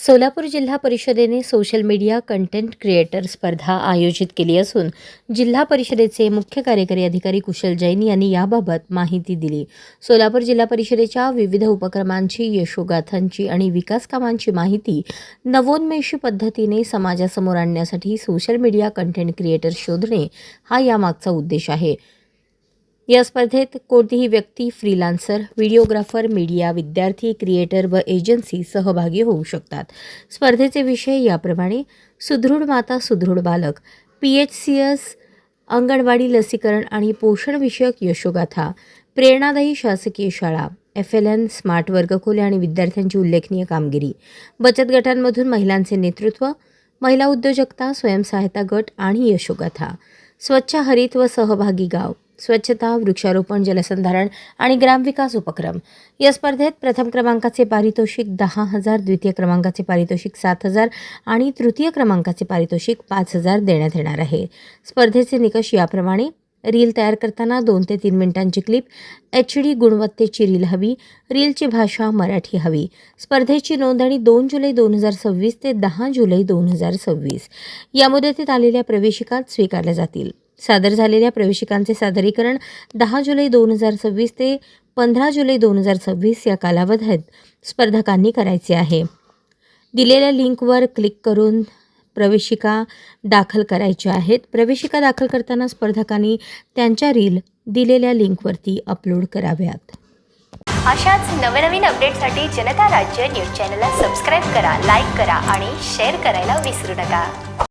सोलापूर जिल्हा परिषदेने social media content creator स्पर्धा आयोजित केली असून जिल्हा परिषदेचे मुख्य कार्यकारी अधिकारी कुशल जैन यांनी याबाबत माहिती दिली। सोलापूर जिल्हा परिषदेच्या विविध उपक्रमांची, यशोगाथांची आणि विकास कामांची माहिती नवोन्मेषी पद्धतीने समाजासमोर आणण्यासाठी सोशल मीडिया कंटेंट क्रिएटर शोधणे हा यामागचा उद्देश आहे। या स्पर्धेत कोणतीही व्यक्ती, फ्रीलान्सर, व्हिडिओग्राफर, मीडिया, विद्यार्थी, क्रिएटर व एजन्सी सहभागी होऊ शकतात। स्पर्धेचे विषय याप्रमाणे: सुदृढ माता सुदृढ बालक, PHCS, अंगणवाडी लसीकरण आणि पोषण विषयक यशोगाथा, प्रेरणादायी शासकीय शाळा, FLN, स्मार्ट वर्गखोल्या आणि विद्यार्थ्यांची उल्लेखनीय कामगिरी, बचत गटांमधून महिलांचे नेतृत्व, महिला उद्योजकता, स्वयंसहायता गट आणि यशोगाथा, स्वच्छ हरित व सहभागी गाव, स्वच्छता, वृक्षारोपण, जलसंधारण आणि ग्रामविकास उपक्रम। या स्पर्धेत प्रथम क्रमांकाचे पारितोषिक 10,000, द्वितीय क्रमांकाचे पारितोषिक 7,000 आणि तृतीय क्रमांकाचे पारितोषिक 5,000 देण्यात येणार आहे। स्पर्धेचे निकष याप्रमाणे: रील तयार करताना 2 ते 3 मिनिटांची क्लिप, HD गुणवत्तेची रील हवी, रीलची भाषा मराठी हवी। स्पर्धेची नोंदणी 2 जुलै 2026 ते 10 जुलै 2026 या मुदतीत आलेल्या प्रवेशिकात स्वीकारल्या जातील। सादर झालेल्या प्रवेशिकांचे सादरीकरण 10 जुलै 2026 ते 15 जुलै 2026 या कालावधीत स्पर्धकांनी करायचे आहे। दिलेल्या लिंकवर क्लिक करून प्रवेशिका दाखल करायच्या आहेत। प्रवेशिका दाखल करताना स्पर्धकांनी त्यांच्या रील दिलेल्या लिंकवरती अपलोड कराव्यात। अशाच नवनवीन अपडेटसाठी जनता राज्य न्यूज चॅनलला सबस्क्राईब करा, लाईक करा आणि शेअर करायला विसरू नका।